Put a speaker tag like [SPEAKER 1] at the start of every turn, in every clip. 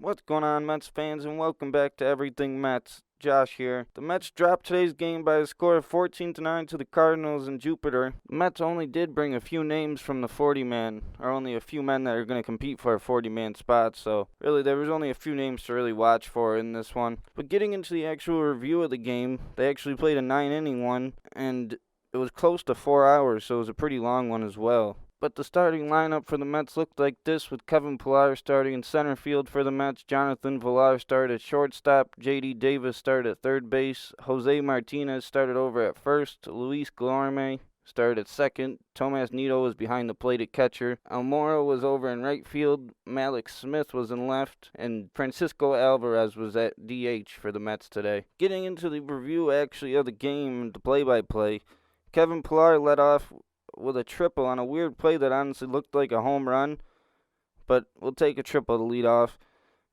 [SPEAKER 1] What's going on, Mets fans, and welcome back to Everything Mets. Josh here. The Mets dropped today's game by a score of 14-9 to the Cardinals in Jupiter. The Mets only did bring a few names from the 40-man, or only a few men that are going to compete for a 40-man spot, so really there was only a few names to really watch for in this one. But getting into the actual review of the game, they actually played a 9-inning one, and it was close to 4 hours, so it was a pretty long one as well. But the starting lineup for the Mets looked like this, with Kevin Pillar starting in center field for the Mets. Jonathan Villar started at shortstop. J.D. Davis started at third base. Jose Martinez started over at first. Luis Guillorme started at second. Tomas Nido was behind the plate at catcher. Almora was over in right field. Malik Smith was in left. And Francisco Alvarez was at DH for the Mets today. Getting into the review actually of the game, the play-by-play, Kevin Pillar led off with a triple on a weird play that honestly looked like a home run, but we'll take a triple to lead off.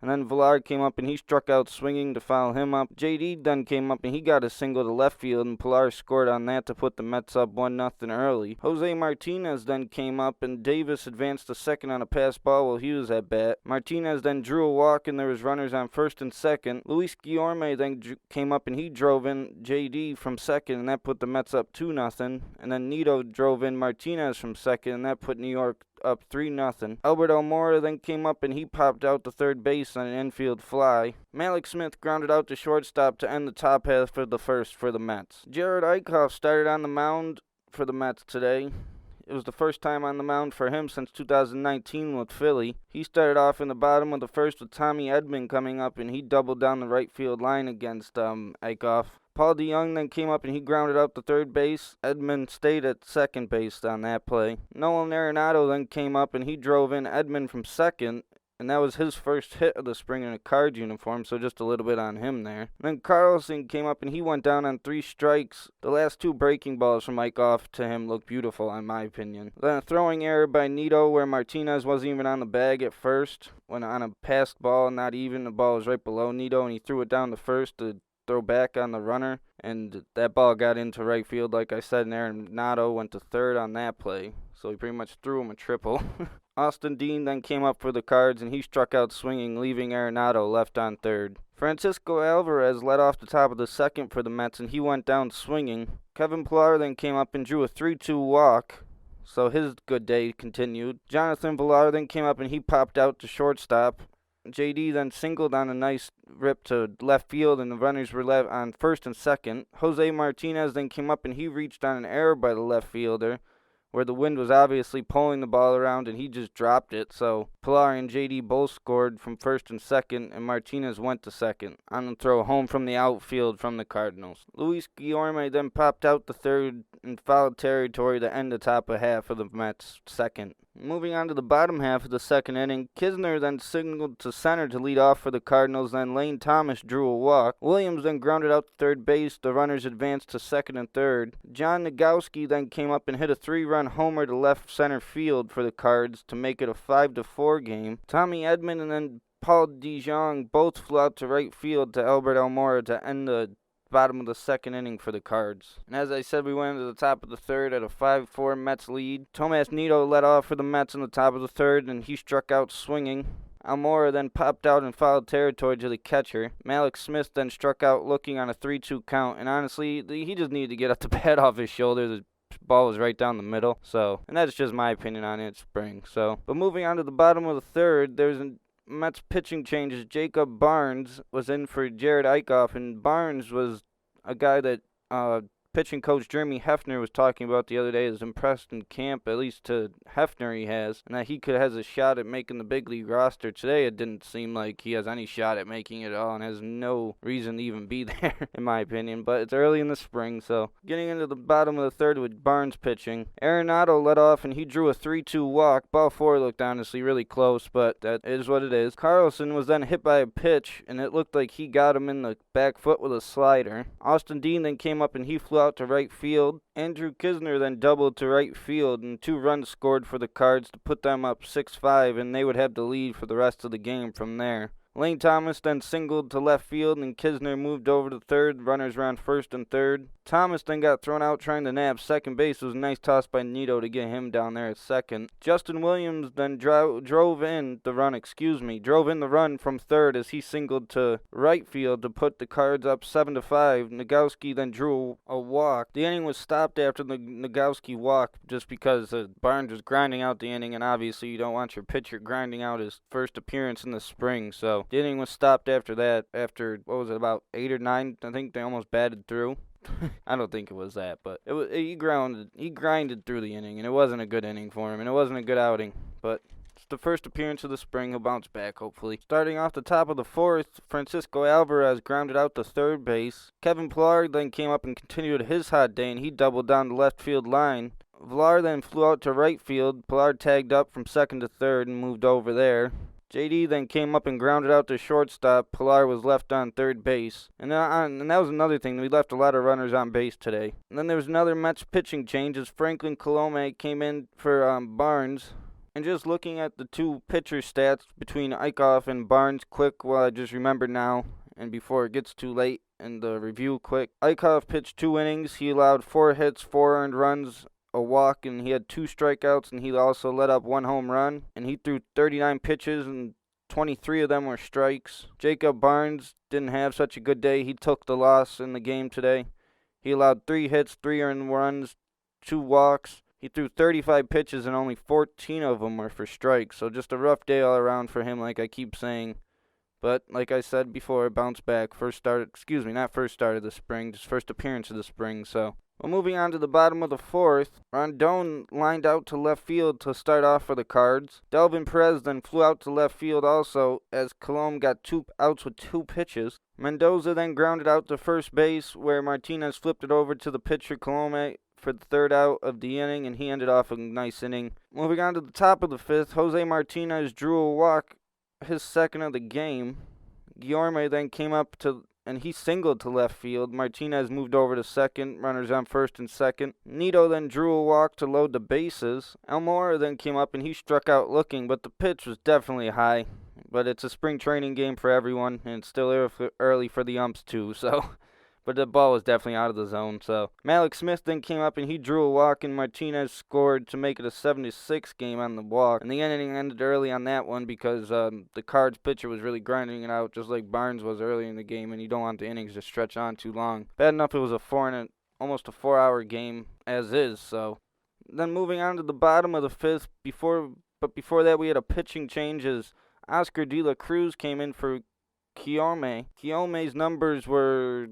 [SPEAKER 1] And then Villar came up and he struck out swinging to foul him up. JD then came up and he got a single to left field, and Pillar scored on that to put the Mets up 1-0 early. Jose Martinez then came up and Davis advanced to second on a pass ball while he was at bat. Martinez then drew a walk and there was runners on first and second. Luis Guillorme then came up and he drove in JD from second, and that put the Mets up 2-0. And then Nido drove in Martinez from second, and that put New York up 3-0. Albert Almora then came up and he popped out to third base on an infield fly. Malik Smith grounded out to shortstop to end the top half of the first for the Mets. Jerad Eickhoff started on the mound for the Mets today. It was the first time on the mound for him since 2019 with Philly. He started off in the bottom of the first with Tommy Edman coming up, and he doubled down the right field line against Eickhoff. Paul DeJong then came up and he grounded out to third base. Edman stayed at second base on that play. Nolan Arenado then came up and he drove in Edman from second, and that was his first hit of the spring in a Cards uniform, so just a little bit on him there. Then Carlson came up and he went down on 3 strikes. The last 2 breaking balls from Eickhoff to him looked beautiful, in my opinion. Then a throwing error by Nido where Martinez wasn't even on the bag at first. When on a passed ball, not even, the ball was right below Nido, and he threw it down to first to throw back on the runner, and that ball got into right field, like I said, and Arenado went to third on that play, so he pretty much threw him a triple. Austin Dean then came up for the Cards, and he struck out swinging, leaving Arenado left on third. Francisco Alvarez led off the top of the second for the Mets, and he went down swinging. Kevin Pillar then came up and drew a 3-2 walk, so his good day continued. Jonathan Villar then came up and he popped out to shortstop. JD then singled on a nice rip to left field, and the runners were left on first and second. Jose Martinez then came up and he reached on an error by the left fielder, where the wind was obviously pulling the ball around and he just dropped it. So Pillar and JD both scored from first and second, and Martinez went to second on the throw home from the outfield from the Cardinals. Luis Guillorme then popped out to third in foul territory to end the top of half of the Mets' second. Moving on to the bottom half of the second inning, Kisner then signaled to center to lead off for the Cardinals, then Lane Thomas drew a walk. Williams then grounded out to third base. The runners advanced to second and third. John Nagowski then came up and hit a 3-run homer to left center field for the Cards to make it a 5-4 game. Tommy Edman and then Paul DeJong both flew out to right field to Albert Almora to end the bottom of the second inning for the Cards. And as I said, we went into the top of the third at a 5-4 Mets lead. Tomas Nido led off for the Mets in the top of the third, and he struck out swinging. Almora then popped out in foul territory to the catcher. Malik Smith then struck out looking on a 3-2 count, and honestly, he just needed to get the bat off his shoulder. The ball was right down the middle, and that's just my opinion on it, spring. But moving on to the bottom of the third, there's a Mets pitching changes. Jacob Barnes was in for Jerad Eickhoff, and Barnes was a guy that pitching coach Jeremy Hefner was talking about the other day, is impressed in camp, at least to Hefner he has, and that he has a shot at making the big league roster. Today it didn't seem like he has any shot at making it at all, and has no reason to even be there, in my opinion, but it's early in the spring. So getting into the bottom of the third with Barnes pitching, Arenado led off and he drew a 3-2 walk. Ball 4 looked honestly really close, but that is what it is. Carlson was then hit by a pitch, and it looked like he got him in the back foot with a slider. Austin Dean then came up and he flew out to right field. Andrew Kisner then doubled to right field, and 2 runs scored for the Cards to put them up 6-5, and they would have the lead for the rest of the game from there. Lane Thomas then singled to left field, and Kisner moved over to third. Runners were on first and third. Thomas then got thrown out trying to nab second base. It was a nice toss by Nito to get him down there at second. Justin Williams then drove in the run from third as he singled to right field to put the Cards up 7-5. Nogowski then drew a walk. The inning was stopped after the Nogowski walk just because Barnes was grinding out the inning, and obviously you don't want your pitcher grinding out his first appearance in the spring. So the inning was stopped after that. After, about 8 or 9? I think they almost batted through. I don't think it was that, but he grinded through the inning, and it wasn't a good inning for him, and it wasn't a good outing. But it's the first appearance of the spring. He'll bounce back, hopefully. Starting off the top of the fourth, Francisco Alvarez grounded out to third base. Kevin Pillar then came up and continued his hot day, and he doubled down the left field line. Villar then flew out to right field. Pillar tagged up from second to third and moved over there. JD then came up and grounded out to shortstop. Pillar was left on third base. And that was another thing. We left a lot of runners on base today. And then there was another Mets pitching change as Franklin Colome came in for Barnes. And just looking at the two pitcher stats between Eichhoff and Barnes quick, I just remembered now, and before it gets too late in the review quick. Eichhoff pitched 2 innings. He allowed 4 hits, 4 earned runs, a walk, and he had 2 strikeouts, and he also let up 1 home run, and he threw 39 pitches, and 23 of them were strikes. Jacob Barnes didn't have such a good day. He took the loss in the game today. He allowed 3 hits, 3 earned runs, 2 walks. He threw 35 pitches, and only 14 of them were for strikes, so just a rough day all around for him, like I keep saying. But, like I said before, bounced back. Not first start of the spring, just first appearance of the spring, so. Well, moving on to the bottom of the fourth, Rondon lined out to left field to start off for the Cards. Delvin Perez then flew out to left field also as Colome got 2 outs with 2 pitches. Mendoza then grounded out to first base where Martinez flipped it over to the pitcher Colome for the 3rd out of the inning, and he ended off a nice inning. Moving on to the top of the 5th, Jose Martinez drew a walk, his 2nd of the game. Guillorme then came up and he singled to left field. Martinez moved over to second, runners on first and second. Nito then drew a walk to load the bases. Almora then came up and he struck out looking, but the pitch was definitely high. But it's a spring training game for everyone, and it's still early for the umps too, so. But the ball was definitely out of the zone, so. Malik Smith then came up and he drew a walk, and Martinez scored to make it a 7-6 game on the walk. And the inning ended early on that one because the Cards pitcher was really grinding it out, just like Barnes was early in the game, and you don't want the innings to stretch on too long. Bad enough it was almost a 4-hour game as is, so. Then moving on to the bottom of the 5th, before that we had a pitching change as Oscar De La Cruz came in for Guillorme. Guillorme's numbers were...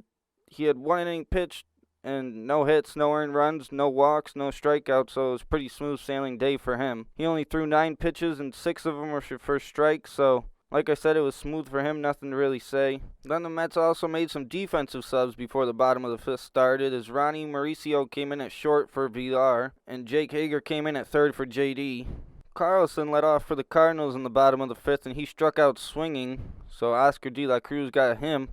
[SPEAKER 1] He had 1 inning pitched and no hits, no earned runs, no walks, no strikeouts, so it was a pretty smooth sailing day for him. He only threw 9 pitches and 6 of them were for strikes, so like I said, it was smooth for him, nothing to really say. Then the Mets also made some defensive subs before the bottom of the 5th started as Ronnie Mauricio came in at short for Villar and Jake Hager came in at third for JD. Carlson led off for the Cardinals in the bottom of the 5th and he struck out swinging, so Oscar De La Cruz got him.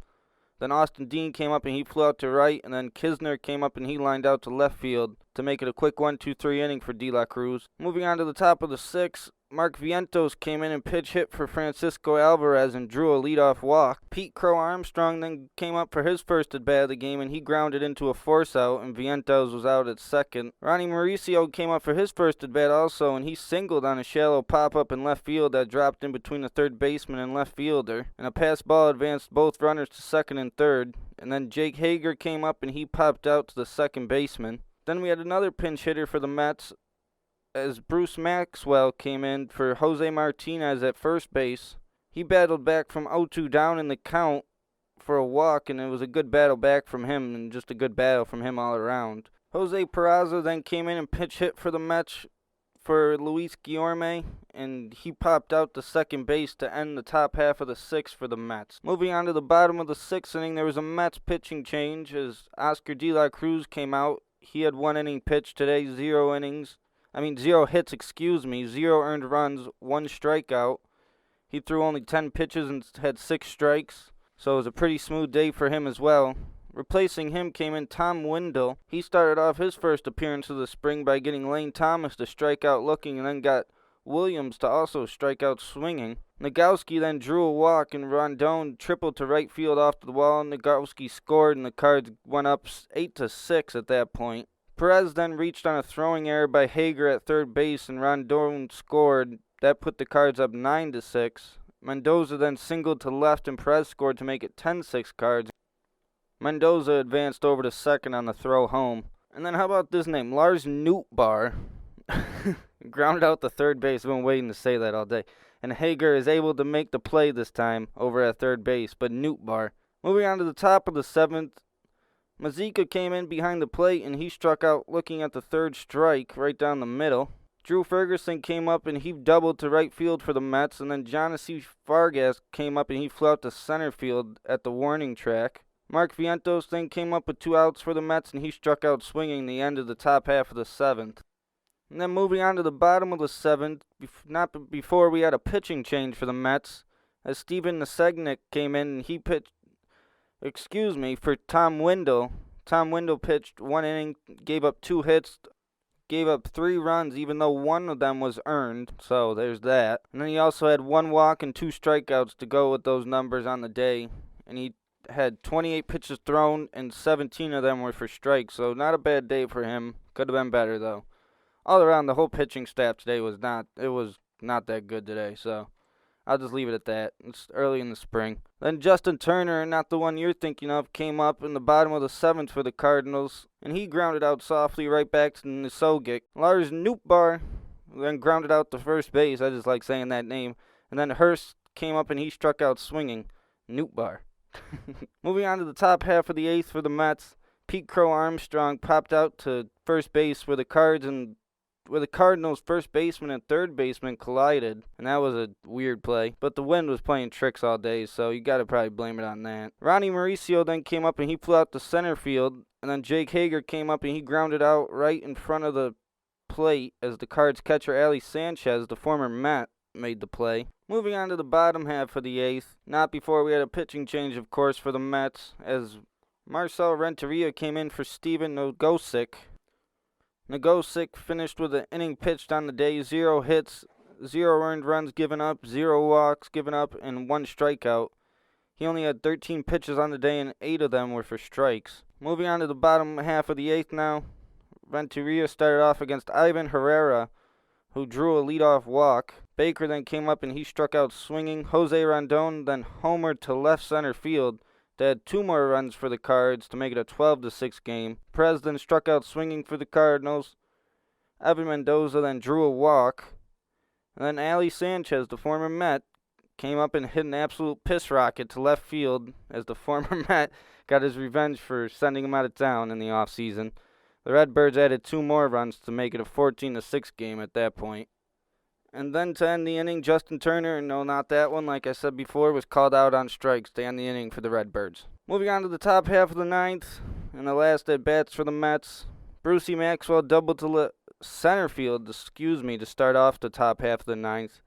[SPEAKER 1] Then Austin Dean came up and he flew out to right, and then Kisner came up and he lined out to left field to make it a quick 1-2-3 inning for De La Cruz. Moving on to the top of the 6th, Mark Vientos came in and pitch hit for Francisco Alvarez and drew a leadoff walk. Pete Crow Armstrong then came up for his first at-bat of the game, and he grounded into a force out, and Vientos was out at second. Ronnie Mauricio came up for his first at-bat also, and he singled on a shallow pop-up in left field that dropped in between the third baseman and left fielder, and a pass ball advanced both runners to second and third. And then Jake Hager came up and he popped out to the second baseman. Then we had another pinch hitter for the Mets, as Bruce Maxwell came in for Jose Martinez at first base. He battled back from 0-2 down in the count for a walk, and it was a good battle back from him, and just a good battle from him all around. Jose Peraza then came in and pinch hit for the Mets for Luis Guillorme, and he popped out to second base to end the top half of the 6th for the Mets. Moving on to the bottom of the 6th inning, there was a Mets pitching change as Oscar De La Cruz came out. He had 1 inning pitched today, 0 hits, 0 earned runs, 1 strikeout. He threw only 10 pitches and had 6 strikes, so it was a pretty smooth day for him as well. Replacing him came in Tom Windle. He started off his first appearance of the spring by getting Lane Thomas to strike out looking and then got Williams to also strike out swinging. Nogowski then drew a walk, and Rondon tripled to right field off the wall. Nogowski scored, and the Cards went up 8-6 at that point. Perez then reached on a throwing error by Hager at third base, and Rondon scored. That put the Cards up 9-6. Mendoza then singled to left, and Perez scored to make it 10-6 Cards. Mendoza advanced over to second on the throw home. And then how about this name? Lars Nootbaar grounded out to third base. I've been waiting to say that all day. And Hager is able to make the play this time over at third base, but Nootbaar. Moving on to the top of the seventh, Mazika came in behind the plate, and he struck out looking at the third strike right down the middle. Drew Ferguson came up, and he doubled to right field for the Mets, and then Johnny Vargas came up, and he flew out to center field at the warning track. Mark Vientos then came up with 2 outs for the Mets, and he struck out swinging the end of the top half of the seventh. And then moving on to the bottom of the seventh, not before we had a pitching change for the Mets, as Steven Nesegnik came in, and he pitched, for Tom Windle. Tom Windle pitched 1 inning, gave up 2 hits, gave up 3 runs, even though 1 of them was earned, so there's that. And then he also had 1 walk and 2 strikeouts to go with those numbers on the day, and he had 28 pitches thrown, and 17 of them were for strikes, so not a bad day for him. Could have been better, though. All around, the whole pitching staff today was not that good today, so I'll just leave it at that. It's early in the spring. Then Justin Turner, not the one you're thinking of, came up in the bottom of the seventh for the Cardinals, and he grounded out softly right back to Nesogic. Lars Nootbaar then grounded out to first base. I just like saying that name. And then Hurst came up, and he struck out swinging. Nootbaar. Moving on to the top half of the eighth for the Mets, Pete Crow Armstrong popped out to first base where the Cardinals' first baseman and third baseman collided, and that was a weird play. But the wind was playing tricks all day, so you got to probably blame it on that. Ronnie Mauricio then came up, and he flew out to center field, and then Jake Hager came up, and he grounded out right in front of the plate as the Cards catcher Ali Sanchez, the former Met, made the play. Moving on to the bottom half of the eighth, not before we had a pitching change, of course, for the Mets, as Marcel Renteria came in for Steven Nogosic. Nogosic finished with an inning pitched on the day, 0 hits, 0 earned runs given up, 0 walks given up, and 1 strikeout. He only had 13 pitches on the day, and 8 of them were for strikes. Moving on to the bottom half of the eighth now, Renteria started off against Ivan Herrera, who drew a leadoff walk. Baker then came up, and he struck out swinging. Jose Rondon then homered to left center field. They had 2 more runs for the Cards to make it a 12-6 game. Perez then struck out swinging for the Cardinals. Evan Mendoza then drew a walk. And then Ali Sanchez, the former Met, came up and hit an absolute piss rocket to left field as the former Met got his revenge for sending him out of town in the offseason. The Redbirds added 2 more runs to make it a 14-6 game at that point. And then to end the inning, Justin Turner, no, not that one, like I said before, was called out on strikes to end the inning for the Redbirds. Moving on to the top half of the ninth, and the last at-bats for the Mets, Brucey Maxwell doubled to center field, to start off the top half of the ninth.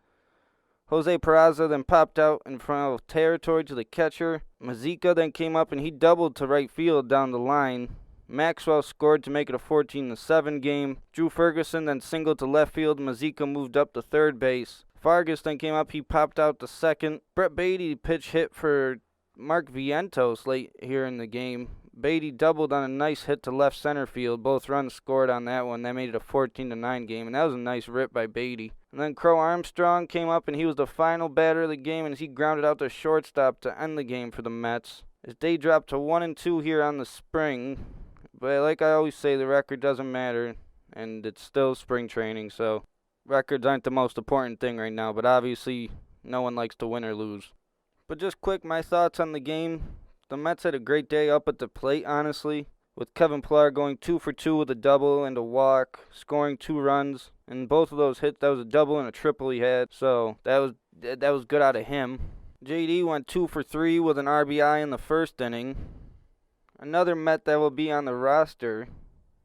[SPEAKER 1] Jose Peraza then popped out in front of territory to the catcher. Mazika then came up, and he doubled to right field down the line. Maxwell scored to make it a 14-7 game. Drew Ferguson then singled to left field. Mazika moved up to third base. Vargas then came up. He popped out to second. Brett Beatty pitch hit for Mark Vientos late here in the game. Beatty doubled on a nice hit to left center field. Both runs scored on that one. That made it a 14-9 game, and that was a nice rip by Beatty. And then Crow Armstrong came up, and he was the final batter of the game, and he grounded out to shortstop to end the game for the Mets. As they dropped to 1-2 here on the spring. But like I always say, the record doesn't matter, and it's still spring training, so records aren't the most important thing right now, but obviously no one likes to win or lose. But just quick, my thoughts on the game. The Mets had a great day up at the plate, honestly, with Kevin Pillar going 2 for 2 with a double and a walk, scoring 2 runs, and both of those hits, that was a double and a triple he had, so that was good out of him. JD went 2 for 3 with an RBI in the first inning. Another Met that will be on the roster,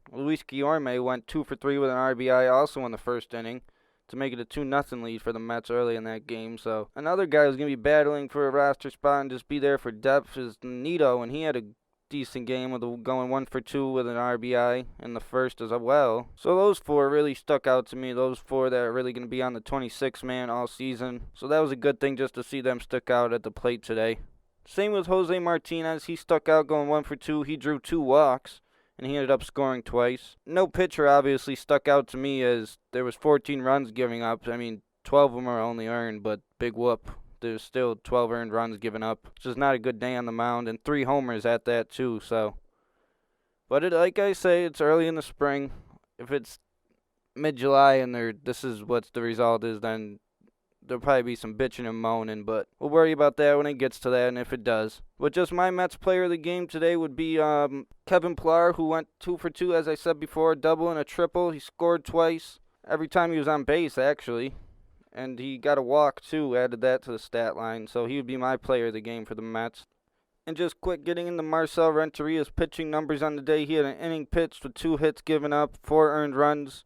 [SPEAKER 1] Luis Guillorme, went 2 for 3 with an RBI also in the first inning to make it a 2-0 lead for the Mets early in that game. So another guy who's going to be battling for a roster spot and just be there for depth is Nito, and he had a decent game with going 1 for 2 with an RBI in the first as well. So those four really stuck out to me. Those four that are really going to be on the 26 man all season. So that was a good thing just to see them stick out at the plate today. Same with Jose Martinez. He stuck out going 1 for 2. He drew 2 walks, and he ended up scoring twice. No pitcher obviously stuck out to me as there was 14 runs giving up. I mean, 12 of them are only earned, but big whoop. There's still 12 earned runs given up, which is not a good day on the mound, and 3 homers at that too. So, but like I say, it's early in the spring. If it's mid-July and this is what the result is, then there'll probably be some bitching and moaning, but we'll worry about that when it gets to that, and if it does. But just my Mets player of the game today would be Kevin Pillar, who went 2 for 2, as I said before, a double and a triple. He scored twice, every time he was on base, actually. And he got a walk, too, added that to the stat line, so he would be my player of the game for the Mets. And just quick getting into Marcel Renteria's pitching numbers on the day. He had an inning pitched with 2 hits given up, 4 earned runs,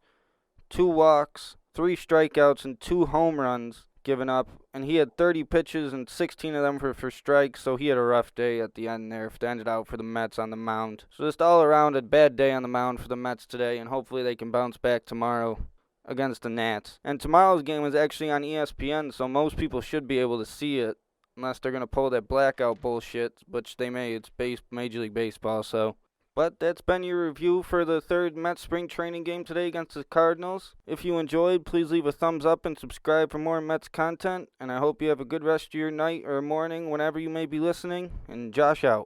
[SPEAKER 1] 2 walks, 3 strikeouts, and 2 home runs given up, and he had 30 pitches and 16 of them were for strikes, so he had a rough day at the end there. It ended out for the Mets on the mound. So just all around a bad day on the mound for the Mets today, and hopefully they can bounce back tomorrow against the Nats. And tomorrow's game is actually on ESPN, so most people should be able to see it, unless they're going to pull that blackout bullshit, which they may. It's Major League Baseball, so. But that's been your review for the third Mets spring training game today against the Cardinals. If you enjoyed, please leave a thumbs up and subscribe for more Mets content. And I hope you have a good rest of your night or morning whenever you may be listening. And Josh out.